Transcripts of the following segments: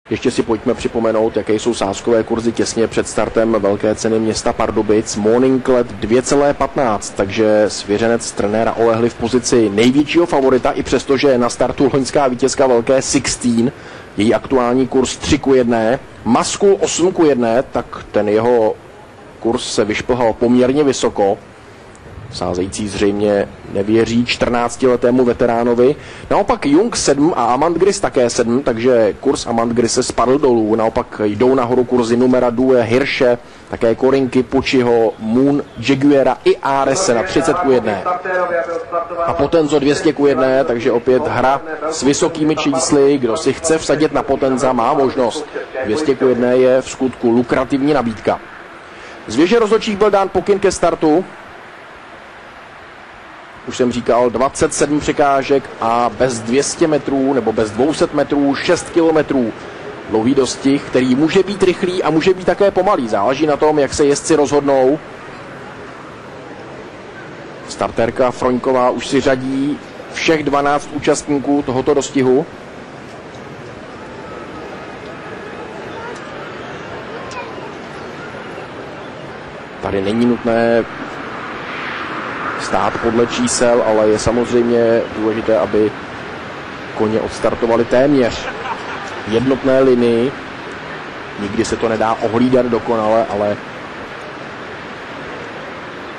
Ještě si pojďme připomenout, jaké jsou sázkové kurzy těsně před startem velké ceny města Pardubic. Morning Let 2,15, takže svěřenec trenéra Olehly v pozici největšího favorita, i přesto, že na startu loňská vítězka velké 16, její aktuální kurz 3:1, Maskul 8:1, tak ten jeho kurz se vyšplhal poměrně vysoko. Sázející zřejmě nevěří 14letému veteránovi. Naopak Jung 7 a Amandgris také 7, takže kurz Amandgrise spadl dolů. Naopak jdou nahoru kurzy numera 2 Hirsche, také Korinky, Pučiho, Moon, Jaguara i Arese na 30:1. A Potenzo 200:1, takže opět hra s vysokými čísly. Kdo si chce vsadit na Potenza, má možnost. 200:1 je v skutku lukrativní nabídka. Z věže rozhodčích byl dán pokyn ke startu. Už jsem říkal, 27 překážek a bez 200 metrů nebo bez 200 metrů 6 kilometrů. Dlouhý dostih, který může být rychlý a může být také pomalý. Záleží na tom, jak se jezdci rozhodnou. Starterka Froňková už si řadí všech 12 účastníků tohoto dostihu. Tady není nutné stát podle čísel, ale je samozřejmě důležité, aby koně odstartovali téměř jednotné linii. Nikdy se to nedá ohlídat dokonale, ale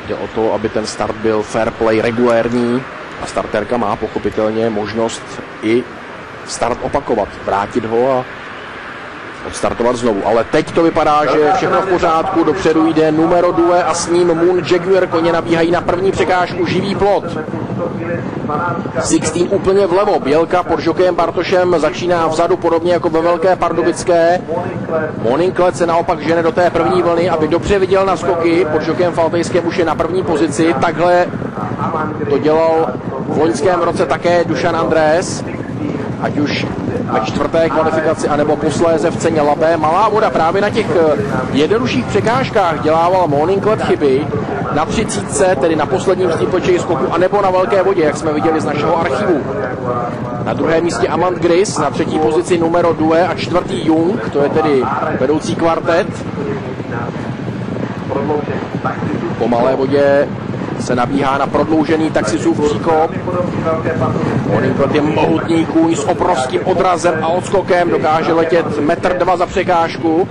jde o to, aby ten start byl fair play, regulérní, a starterka má pochopitelně možnost i start opakovat, vrátit ho a odstartovat znovu. Ale teď to vypadá, že je všechno v pořádku, dopředu jde numero 2 a s ním Moon Jaguar, koně nabíhají na první překážku, živý plot. 16 úplně vlevo, Bělka pod žokejem Bartošem začíná vzadu, podobně jako ve velké Pardubické. Morning Let se naopak žene do té první vlny, aby dobře viděl na skoky, pod žokejem Faltejském už je na první pozici, takhle to dělal v loňském roce také Dušan Andrés, ať už ve čtvrté kvalifikaci, anebo posléze v ceně Labé. Malá voda právě na těch jednodušších překážkách dělával Morning Let chyby. Na 30, tedy na posledním střípleči skoku, anebo na velké vodě, jak jsme viděli z našeho archivu. Na druhém místě Amandgris, na třetí pozici numero 2 a čtvrtý Jung, to je tedy vedoucí kvartet. Po malé vodě se nabíhá na prodloužený Taxisův příkop. Morning Let je mohutný kůň s obrovským odrazem a odskokem, dokáže letět 1,2 m za překážku.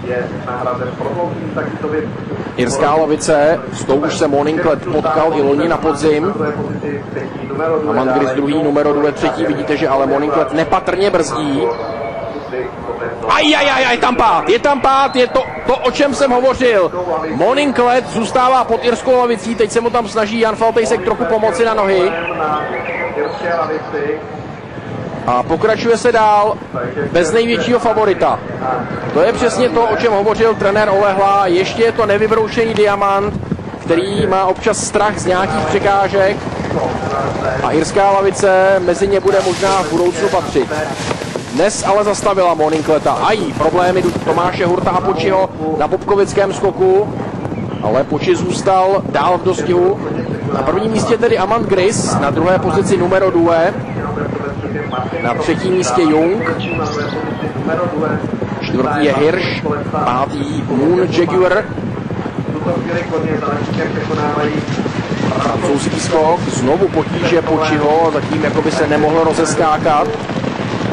Irská lavice, s tou už se Morning Let potkal i loni na podzim. Amandgris druhý, numero 2 třetí, vidíte, že ale Morning Let nepatrně brzdí. Je tam pád, je to, o čem jsem hovořil. Morning Let zůstává pod irskou lavicí, teď se mu tam snaží Jan Faltejsek trochu pomoci na nohy. A pokračuje se dál bez největšího favorita. To je přesně to, o čem hovořil trenér Olehla. Ještě je to nevybroušený diamant, který má občas strach z nějakých překážek. A irská lavice mezi ně bude možná v budoucnu patřit. Dnes ale zastavila Morning Leta. Problémy Tomáše Hurta a Počiho na Popkovickém skoku, ale Poči zůstal dál v dostihu. Na prvním místě tedy Amandgris, na druhé pozici numero 2, na třetím místě Jung, čtvrtý je Hirsch, pátý Moon Jaguar. Francouzský skok, znovu potíže Počiho, zatím jako by se nemohl rozeskákat,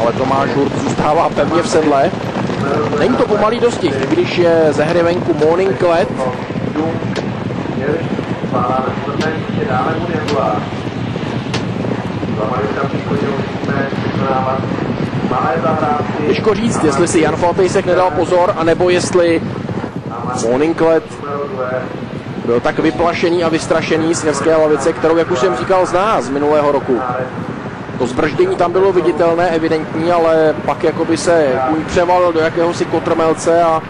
ale Tomáš Hurt zůstává pevně v sedle. Není to pomalý dostih, když je ze hry venku Morning Let. Těžko říct, jestli si Jan Faltejsek nedal pozor, anebo jestli Morning Let byl tak vyplašený a vystrašený z herské lavice, kterou, jak už jsem říkal, zná z minulého roku. To zbrždění tam bylo viditelné, evidentní, ale pak jakoby se kůň převalil do jakéhosi kotrmelce a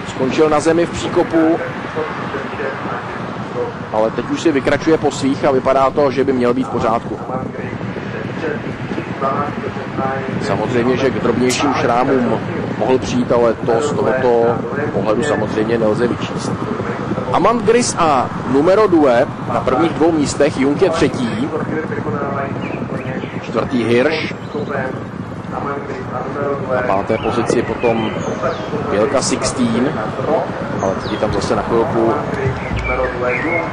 skončil na zemi v příkopu. Ale teď už si vykračuje po svých a vypadá to, že by měl být v pořádku. Samozřejmě, že k drobnějším šrámům mohl přijít, ale to z tohoto pohledu samozřejmě nelze vyčíst. Amandgris a numero 2 na prvních dvou místech, Jung je třetí, čtvrtý Hirsch, Na páté pozici potom Bělka 16, ale teď tam zase na chvilku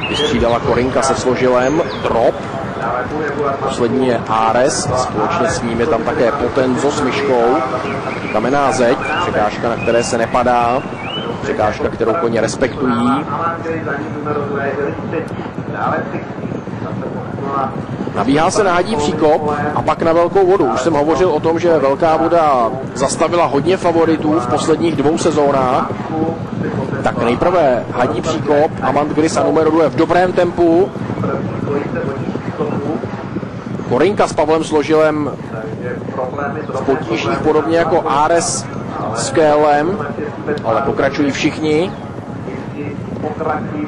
vystřídala Korinka se Složilem. Drop. Poslední je Ares, společně s ním je tam také Potenzo s Myškou. Kamenná zeď, překážka, na které se nepadá, překážka, kterou koně respektují. Nabíhá se na hadí příkop a pak na velkou vodu. Už jsem hovořil o tom, že velká voda zastavila hodně favoritů v posledních 2 sezónách. Tak nejprve hadí příkop, Amand Gris a numero 2 v dobrém tempu. Korinka s Pavlem Složilem v potížích, podobně jako Ares s Kélem, ale pokračují všichni.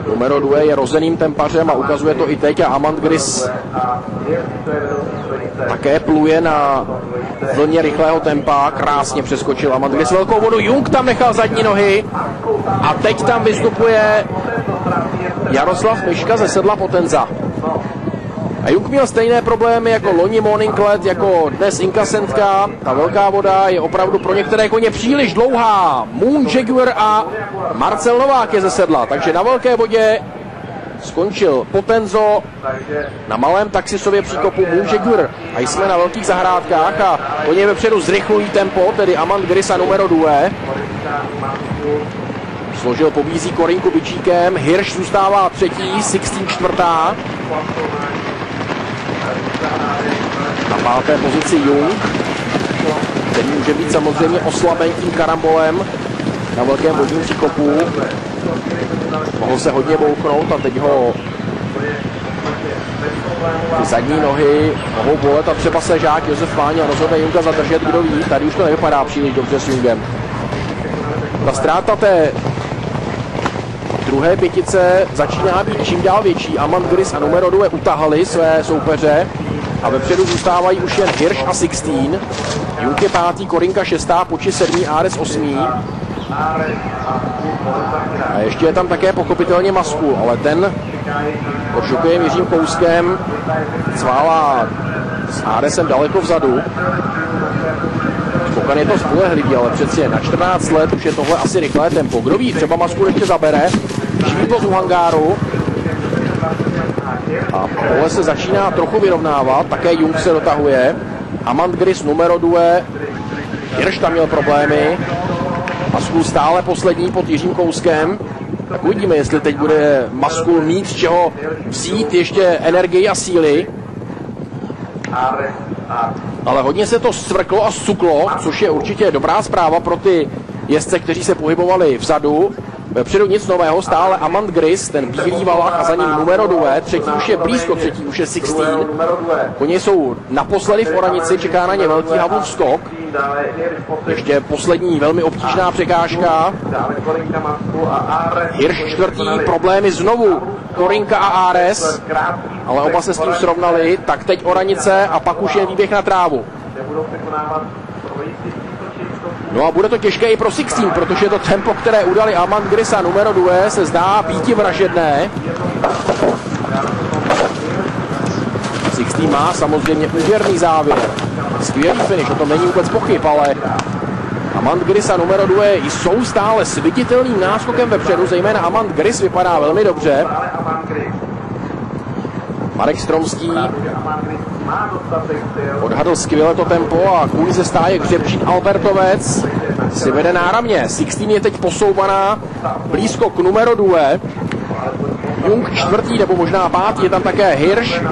Numero 2 je rozeným tempařem a ukazuje to i teď a Amand Gris také pluje na vlně rychlého tempa, krásně přeskočil Amand Gris velkou vodu, Jung tam nechal zadní nohy a teď tam vystupuje Jaroslav Myška ze sedla Potenza. A Jung měl stejné problémy jako loni Morning Let, jako dnes Inkasentka. Ta velká voda je opravdu pro některé koně příliš dlouhá. Moon Jaguar a Marcel Novák je ze sedla, takže na velké vodě skončil Potenzo na malém taxisově příkopu Moon Jaguar. A jsme na velkých zahrádkách a koně vepředu zrychlují tempo, tedy Amand Gris a numero 2. Složil pobízí Korinku bičíkem, Hirsch zůstává třetí, 16 čtvrtá. Na páté pozici Jung, který může být samozřejmě oslaben tím karambolem na velkém vodním příkopu. Mohl se hodně bouchnout a teď ho ty zadní nohy mohou bolet a třeba se žák Josef Váňa rozhodne Junga zadržet, kdo ví, tady už to nevypadá příliš dobře s Jungem. Ta ztráta té druhé pětice začíná být čím dál větší. Amand Gris a numero 2 utahali své soupeře a vepředu zůstávají už jen Hirsch a 16. Jung je 5., Korinka 6., Poči 7., Ares 8. A ještě je tam také pochopitelně Maskul, ale ten pod šokovým Jiřím Kouskem cválá s Aresem daleko vzadu. Spokan je to spolehlivý, ale přeci na 14 let už je tohle asi rychlé tempo. Kdo ví, třeba Maskul ještě zabere. Švídlo z hangáru. A pole se začíná trochu vyrovnávat, také Jung se dotahuje. Amand Gris numero 2. Hirsch tam měl problémy. Maskul stále poslední pod Jiřím Kouskem. Tak uvidíme, jestli teď bude Maskul mít z čeho vzít ještě energii a síly. Ale hodně se to svrklo a suklo, což je určitě dobrá zpráva pro ty jezdce, kteří se pohybovali vzadu. Vepředu nic nového, stále Amand Gris, ten bílý valach a za ním numero 2, třetí už je blízko, třetí už je 16. Koně jsou naposledy v oranici, čeká na ně velký Havlův skok. Ještě poslední velmi obtížná překážka. Hirsch 4. problémy znovu Korinka a Ares, ale oba se s tím srovnali, tak teď oranice a pak už je výběh na trávu. No a bude to těžké i pro 16, protože to tempo, které udali Amand Gris a numero 2, se zdá býti vražedné. 16 má samozřejmě úvěrný závěr. Skvělý finish, o tom není vůbec pochyb, ale Amand Gris a numero 2 jsou stále s viditelným náskokem vepředu, zejména Amand Gris vypadá velmi dobře. Marek Stromský odhadl skvěle to tempo a kvůli ze stáje Hřebčík Albertovec si vede náramně. 16 je teď posouvaná blízko k numero 2. Jung 4. nebo možná 5. je tam také Hirsch.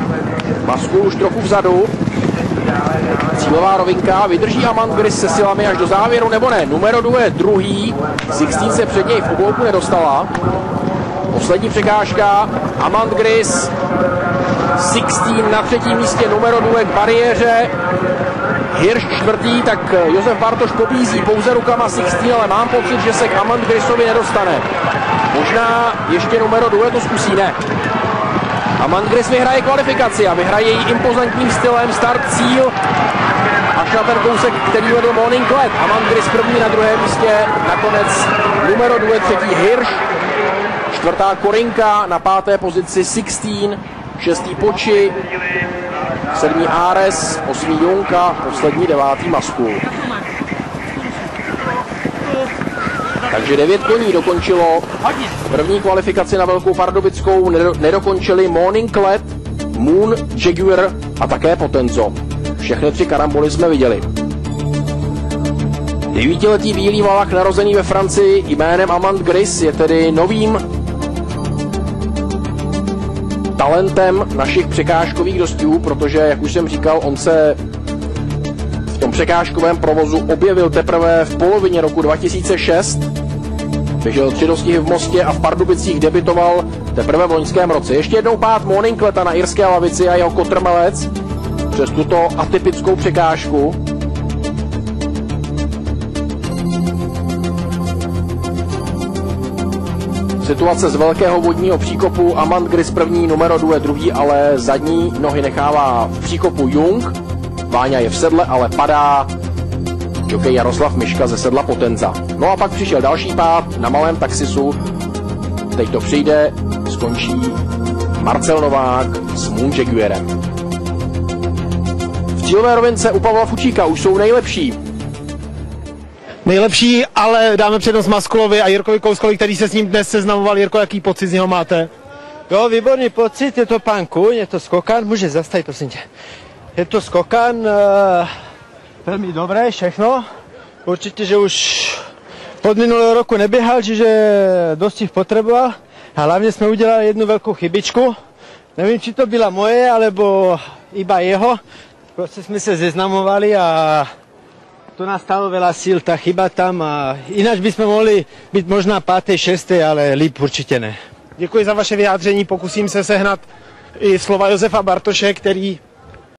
Maskul už trochu vzadu. Cílová rovinka, vydrží Amand Gris se silami až do závěru nebo ne. Numero 2 je 2. 16 se před něj v oblouku nedostala. Poslední překážka, Amand Gris, 16 na 3. místě, numero 2 k bariéře, Hirsch 4. tak Josef Bartoš pobízí pouze rukama 16, ale mám pocit, že se k Amand Grisovi nedostane. Možná ještě numero 2 to zkusí, ne. Amand Gris vyhraje kvalifikaci a vyhraje ji impozantním stylem, start, cíl, až na ten kousek, který vedl Morning Let. Amand Gris 1. na 2. místě, nakonec numero 2, 3. Hirsch, 4. Korinka, na 5. pozici 16, 6. Poči, 7. Ares, 8. Jung a poslední 9. Maskul. Takže 9 koní dokončilo první kvalifikaci na Velkou Pardubickou, nedokončili Morning Let, Moon, Jaguar a také Potenzo. Všechny 3 karamboly jsme viděli. 9letý bílý valach narozený ve Francii jménem Amand Gris je tedy novým talentem našich překážkových dostihů, protože, jak už jsem říkal, on se v tom překážkovém provozu objevil teprve v polovině roku 2006. Běžel 3 dostihy v Mostě a v Pardubicích debitoval teprve v loňském roce. Ještě jednou pád Morning Leta na irské lavici a jeho kotrmelec přes tuto atypickou překážku. Situace z velkého vodního příkopu, Amand Gris první, numero 2 druhý, ale zadní nohy nechává v příkopu Jung. Váňa je v sedle, ale padá jokej Jaroslav Miška ze sedla Potenza. No a pak přišel další pád na malém taxisu. Teď to přijde, skončí Marcel Novák s Moon Jaguarem. V cílové rovince u Pavla Fučíka už jsou nejlepší. Nejlepší, ale dáme přednost Maskulovi a Jirkovi Kouskovi, který se s ním dnes seznamoval. Jirko, jaký pocit z něho máte? Jo, výborný pocit, je to pán Kůň, je to skokan, může zastavit, prosím tě. Je to skokan, velmi dobré, všechno. Určitě, že už pod minulého roku neběhal, čiže dost jich potřeboval. A hlavně jsme udělali jednu velkou chybičku. Nevím, či to byla moje, alebo iba jeho. Prostě jsme se seznamovali a to nás stalo veľa síl, ta chyba tam. A jinak bychom mohli být možná 5., 6., ale líp určitě ne. Děkuji za vaše vyjádření, pokusím se sehnat i slova Josefa Bartoše, který